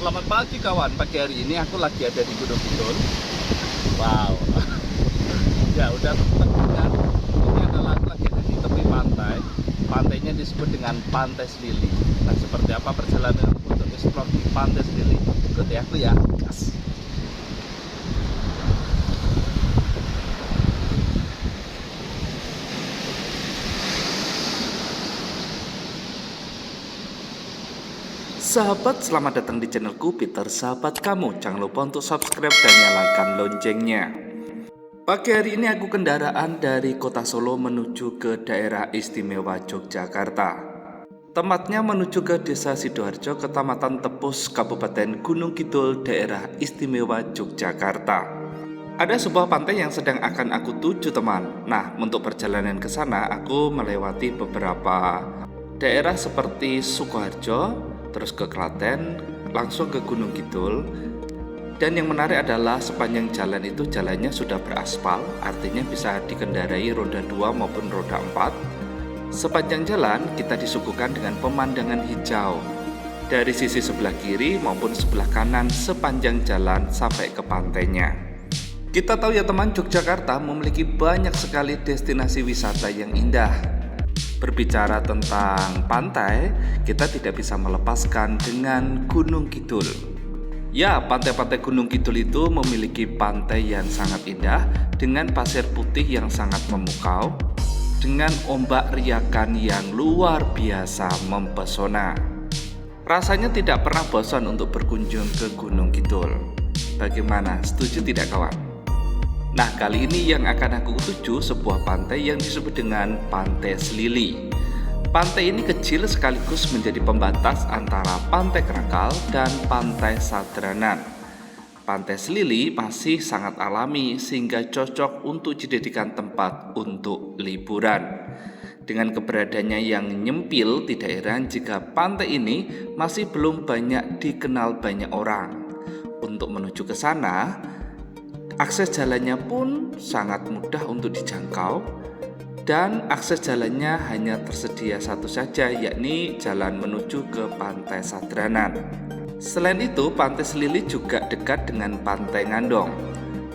Selamat pagi kawan, pagi hari ini aku lagi ada di Gunung Kidul. Wow. Ya udah teman-teman, ini adalah aku lagi ada di tepi pantai. Pantainya disebut dengan Pantai Selili. Nah, seperti apa perjalanan untuk explore di Pantai Selili? Ikuti aku ya. Yes. Sahabat, selamat datang di channelku Peter Sahabat Kamu. Jangan lupa untuk subscribe dan nyalakan loncengnya. Pagi hari ini aku kendaraan dari kota Solo menuju ke daerah istimewa Yogyakarta. Tempatnya menuju ke desa Sidoarjo, kecamatan Tepus, Kabupaten Gunung Kidul, daerah istimewa Yogyakarta. Ada sebuah pantai yang sedang akan aku tuju teman. Nah, untuk perjalanan ke sana aku melewati beberapa daerah seperti Sukoharjo, terus ke Klaten, langsung ke Gunung Kidul. Dan yang menarik adalah sepanjang jalan itu jalannya sudah beraspal, artinya bisa dikendarai roda 2 maupun roda 4. Sepanjang jalan kita disuguhkan dengan pemandangan hijau dari sisi sebelah kiri maupun sebelah kanan sepanjang jalan sampai ke pantainya. Kita tahu ya teman, Yogyakarta memiliki banyak sekali destinasi wisata yang indah. Berbicara tentang pantai, kita tidak bisa melepaskan dengan Gunung Kidul. Ya, pantai-pantai Gunung Kidul itu memiliki pantai yang sangat indah dengan pasir putih yang sangat memukau, dengan ombak riakan yang luar biasa mempesona. Rasanya tidak pernah bosan untuk berkunjung ke Gunung Kidul. Bagaimana? Setuju tidak kawan? Nah, kali ini yang akan aku tuju sebuah pantai yang disebut dengan Pantai Selili. Pantai ini kecil sekaligus menjadi pembatas antara Pantai Krakal dan Pantai Sadranan. Pantai Selili masih sangat alami sehingga cocok untuk dijadikan tempat untuk liburan. Dengan keberadaannya yang nyempil, tidak heran jika pantai ini masih belum banyak dikenal banyak orang. Untuk menuju ke sana, akses jalannya pun sangat mudah untuk dijangkau, dan akses jalannya hanya tersedia satu saja, yakni jalan menuju ke Pantai Sadranan. Selain itu, Pantai Selili juga dekat dengan Pantai Ngandong.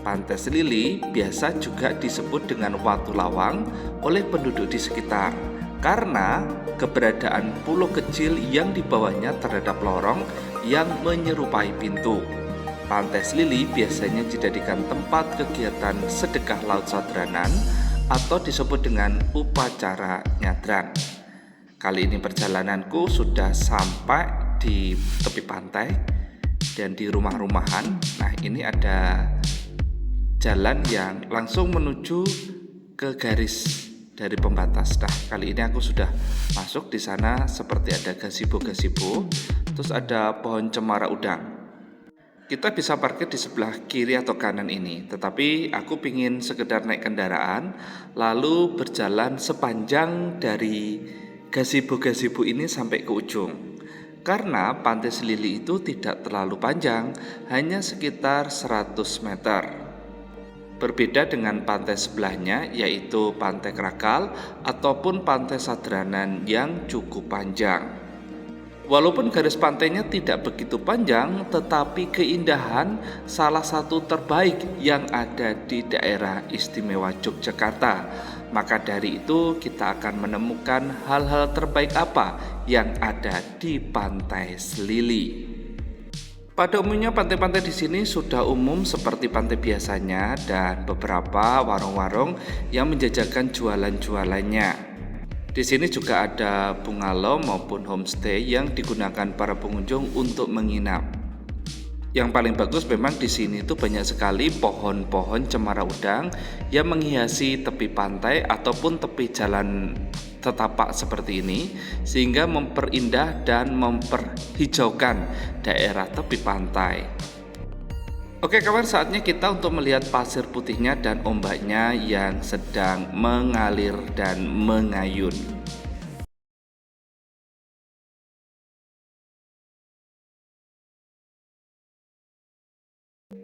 Pantai Selili biasa juga disebut dengan Watu Lawang oleh penduduk di sekitar, karena keberadaan pulau kecil yang di bawahnya terdapat lorong yang menyerupai pintu. Pantai Selili biasanya dijadikan tempat kegiatan sedekah laut Sadranan atau disebut dengan upacara nyadran. Kali ini perjalananku sudah sampai di tepi pantai dan di rumah-rumahan. Nah, ini ada jalan yang langsung menuju ke garis dari pembatas. Nah, kali ini aku sudah masuk. Di sana seperti ada gazebo-gazebo, terus ada pohon cemara udang. Kita bisa parkir di sebelah kiri atau kanan ini, tetapi aku ingin sekedar naik kendaraan lalu berjalan sepanjang dari gazebo-gazebo ini sampai ke ujung. Karena Pantai Selili itu tidak terlalu panjang, hanya sekitar 100 meter. Berbeda dengan pantai sebelahnya, yaitu Pantai Krakal ataupun Pantai Sadranan yang cukup panjang. Walaupun garis pantainya tidak begitu panjang, tetapi keindahan salah satu terbaik yang ada di daerah istimewa Yogyakarta. Maka dari itu kita akan menemukan hal-hal terbaik apa yang ada di Pantai Selili. Pada umumnya pantai-pantai di sini sudah umum seperti pantai biasanya dan beberapa warung-warung yang menjajakan jualan-jualannya. Di sini juga ada bungalow maupun homestay yang digunakan para pengunjung untuk menginap. Yang paling bagus memang di sini itu banyak sekali pohon-pohon cemara udang yang menghiasi tepi pantai ataupun tepi jalan setapak seperti ini, sehingga memperindah dan memperhijaukan daerah tepi pantai. Oke kawan, saatnya kita untuk melihat pasir putihnya dan ombaknya yang sedang mengalir dan mengayun.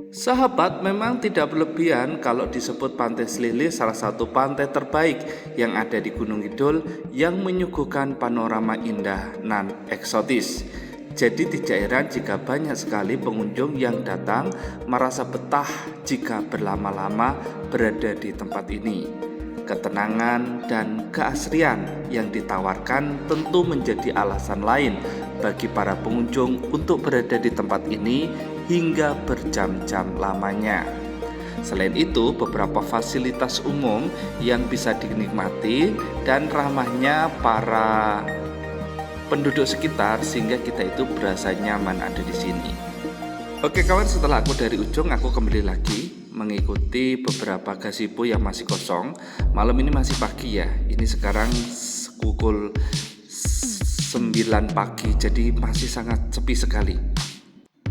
Sahabat, memang tidak berlebihan kalau disebut Pantai Selili salah satu pantai terbaik yang ada di Gunung Kidul yang menyuguhkan panorama indah nan eksotis. Jadi tidak heran jika banyak sekali pengunjung yang datang merasa betah jika berlama-lama berada di tempat ini. Ketenangan dan keasrian yang ditawarkan tentu menjadi alasan lain bagi para pengunjung untuk berada di tempat ini hingga berjam-jam lamanya. Selain itu, beberapa fasilitas umum yang bisa dinikmati dan ramahnya para penduduk sekitar sehingga kita itu berasa nyaman ada di sini. Oke kawan, setelah aku dari ujung, aku kembali lagi mengikuti beberapa gazebo yang masih kosong. Malam ini masih pagi ya. Ini sekarang pukul 9 pagi, jadi masih sangat sepi sekali.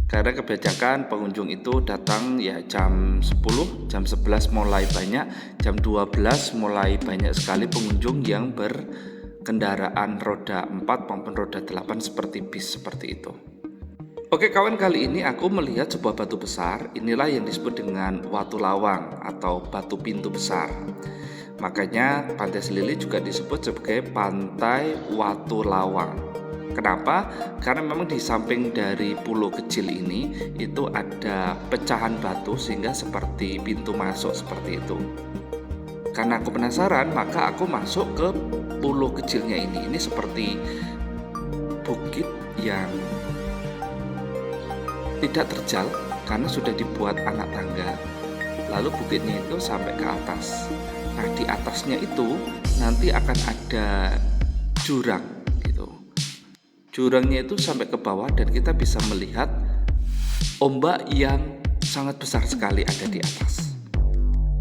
Karena kebanyakan pengunjung itu datang ya jam 10, jam 11 mulai banyak, jam 12 mulai banyak sekali pengunjung yang berkendaraan roda 4 maupun roda 8 seperti bis seperti itu. Oke kawan, kali ini aku melihat sebuah batu besar. Inilah yang disebut dengan Watu Lawang atau batu pintu besar. Makanya Pantai Selili juga disebut sebagai Pantai Watu Lawang. Kenapa? Karena memang di samping dari pulau kecil ini itu ada pecahan batu sehingga seperti pintu masuk seperti itu. Karena aku penasaran, maka aku masuk ke pulau kecilnya ini. Ini seperti bukit yang tidak terjal karena sudah dibuat anak tangga. Lalu bukitnya itu sampai ke atas. Nah, di atasnya itu nanti akan ada jurang gitu. Jurangnya itu sampai ke bawah dan kita bisa melihat ombak yang sangat besar sekali ada di atas.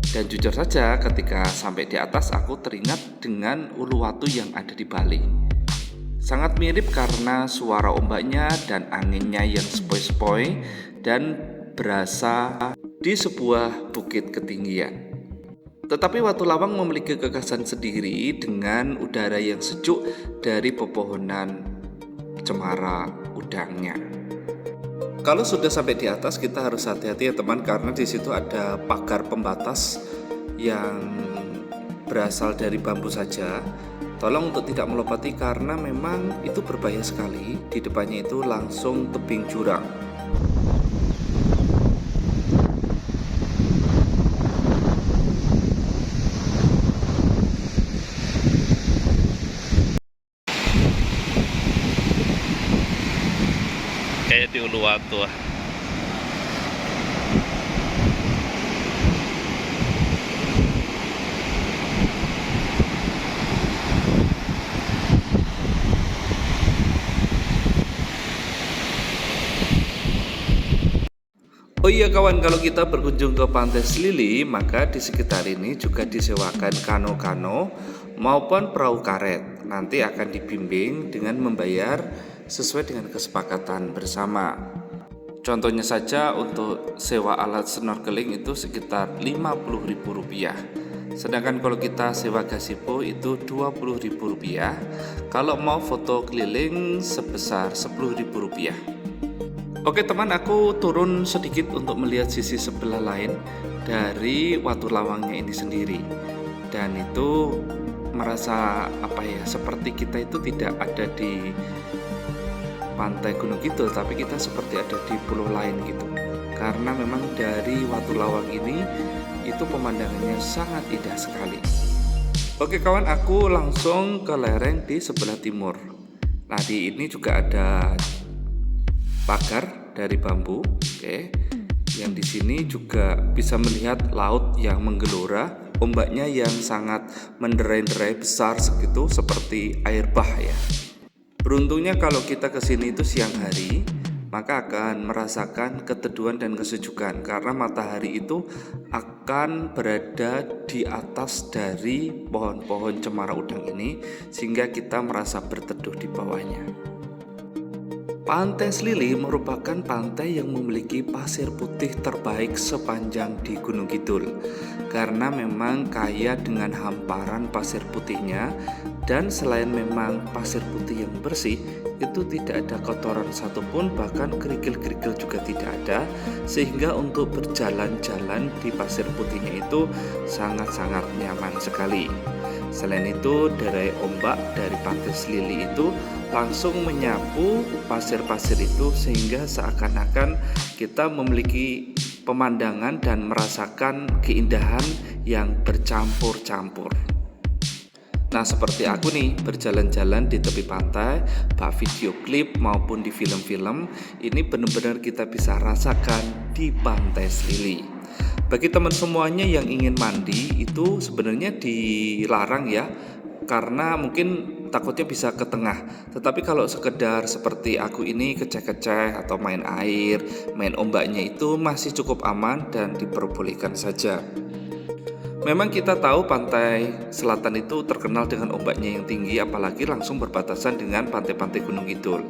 Dan jujur saja ketika sampai di atas aku teringat dengan Uluwatu yang ada di Bali. Sangat mirip karena suara ombaknya dan anginnya yang sepoi-sepoi dan berasa di sebuah bukit ketinggian. Tetapi Watu Lawang memiliki kekhasan sendiri dengan udara yang sejuk dari pepohonan cemara udangnya. Kalau sudah sampai di atas kita harus hati-hati ya teman, karena di situ ada pagar pembatas yang berasal dari bambu saja. Tolong untuk tidak melompati karena memang itu berbahaya sekali. Di depannya itu langsung tebing jurang. Kayak di Uluwatu. Oh iya kawan, kalau kita berkunjung ke Pantai Selili, maka di sekitar ini juga disewakan kano-kano maupun perahu karet. Nanti akan dibimbing dengan membayar sesuai dengan kesepakatan bersama. Contohnya saja untuk sewa alat snorkeling itu sekitar Rp50.000. Sedangkan kalau kita sewa gazebo itu Rp20.000. Kalau mau foto keliling sebesar Rp10.000. Oke teman, aku turun sedikit untuk melihat sisi sebelah lain dari Watu Lawangnya ini sendiri. Dan itu merasa seperti kita itu tidak ada di pantai Gunung Kidul, tapi kita seperti ada di pulau lain gitu. Karena memang dari Watu Lawang ini itu pemandangannya sangat indah sekali. Oke kawan, aku langsung ke lereng di sebelah timur. Nah, di ini juga ada pagar dari bambu, yang di sini juga bisa melihat laut yang menggelora, ombaknya yang sangat menderai-derai besar segitu seperti air bah ya. Beruntungnya kalau kita ke sini itu siang hari, maka akan merasakan keteduhan dan kesejukan karena matahari itu akan berada di atas dari pohon-pohon cemara udang ini sehingga kita merasa berteduh di bawahnya. Pantai Selili merupakan pantai yang memiliki pasir putih terbaik sepanjang di Gunung Kidul karena memang kaya dengan hamparan pasir putihnya, dan selain memang pasir putih yang bersih, itu tidak ada kotoran satupun, bahkan kerikil-kerikil juga tidak ada, sehingga untuk berjalan-jalan di pasir putihnya itu sangat-sangat nyaman sekali. Selain itu, derai ombak dari Pantai Selili itu langsung menyapu pasir-pasir itu sehingga seakan-akan kita memiliki pemandangan dan merasakan keindahan yang bercampur-campur. Nah, seperti aku nih berjalan-jalan di tepi pantai, baik video klip maupun di film-film, ini benar-benar kita bisa rasakan di Pantai Selili. Bagi teman semuanya yang ingin mandi itu sebenarnya dilarang ya, karena mungkin takutnya bisa ke tengah. Tetapi kalau sekedar seperti aku ini keceh-keceh atau main air, main ombaknya itu masih cukup aman dan diperbolehkan saja. Memang kita tahu pantai selatan itu terkenal dengan ombaknya yang tinggi, apalagi langsung berbatasan dengan pantai-pantai Gunung Kidul.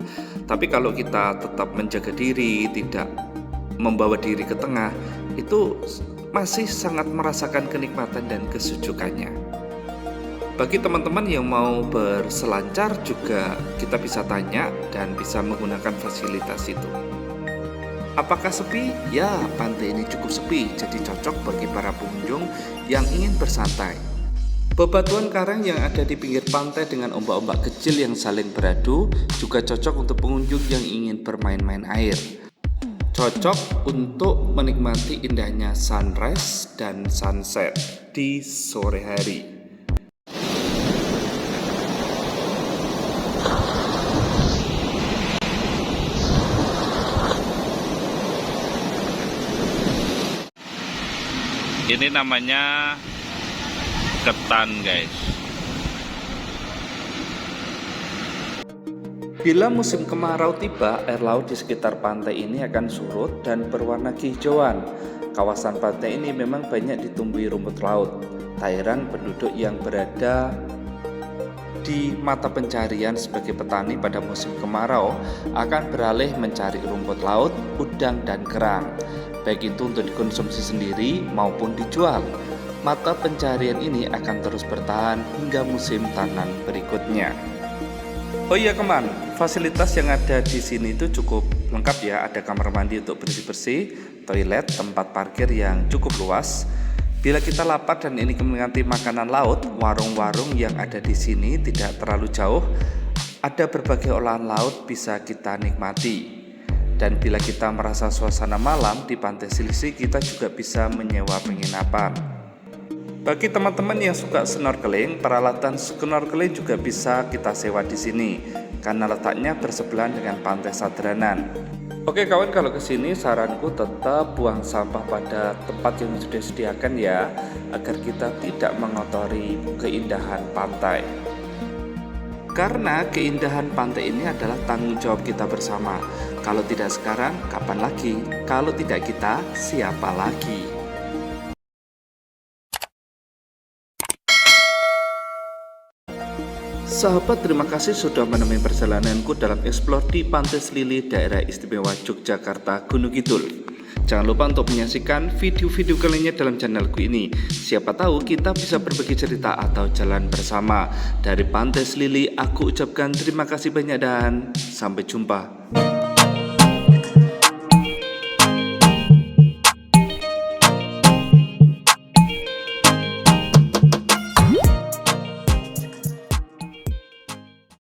Tapi kalau kita tetap menjaga diri, tidak membawa diri ke tengah, itu masih sangat merasakan kenikmatan dan kesejukannya. Bagi teman-teman yang mau berselancar juga kita bisa tanya dan bisa menggunakan fasilitas itu. Apakah sepi? Ya, pantai ini cukup sepi, jadi cocok bagi para pengunjung yang ingin bersantai. Bebatuan karang yang ada di pinggir pantai dengan ombak-ombak kecil yang saling beradu juga cocok untuk pengunjung yang ingin bermain-main air. Cocok untuk menikmati indahnya sunrise dan sunset di sore hari. Ini namanya ketan, guys. Bila musim kemarau tiba, air laut di sekitar pantai ini akan surut dan berwarna kehijauan. Kawasan pantai ini memang banyak ditumbuhi rumput laut. Tak heran penduduk yang berada di mata pencarian sebagai petani pada musim kemarau akan beralih mencari rumput laut, udang, dan kerang. Baik itu untuk dikonsumsi sendiri maupun dijual. Mata pencarian ini akan terus bertahan hingga musim tanam berikutnya. Oh iya teman, fasilitas yang ada di sini itu cukup lengkap ya. Ada kamar mandi untuk bersih-bersih, toilet, tempat parkir yang cukup luas. Bila kita lapar dan ini menikmati makanan laut, warung-warung yang ada di sini tidak terlalu jauh. Ada berbagai olahan laut bisa kita nikmati. Dan bila kita merasa suasana malam di Pantai Selili, kita juga bisa menyewa penginapan. Bagi teman-teman yang suka snorkeling, peralatan snorkeling juga bisa kita sewa di sini karena letaknya bersebelahan dengan Pantai Sadranan. Oke kawan, kalau kesini saranku tetap buang sampah pada tempat yang sudah disediakan ya, agar kita tidak mengotori keindahan pantai. Karena keindahan pantai ini adalah tanggung jawab kita bersama. Kalau tidak sekarang, kapan lagi? Kalau tidak kita, siapa lagi? Sahabat, terima kasih sudah menemani perjalananku dalam eksplor di Pantai Selili, daerah istimewa Yogyakarta, Gunung Kidul. Jangan lupa untuk menyaksikan video-video lainnya dalam channelku ini. Siapa tahu kita bisa berbagi cerita atau jalan bersama. Dari Pantai Selili, aku ucapkan terima kasih banyak dan sampai jumpa.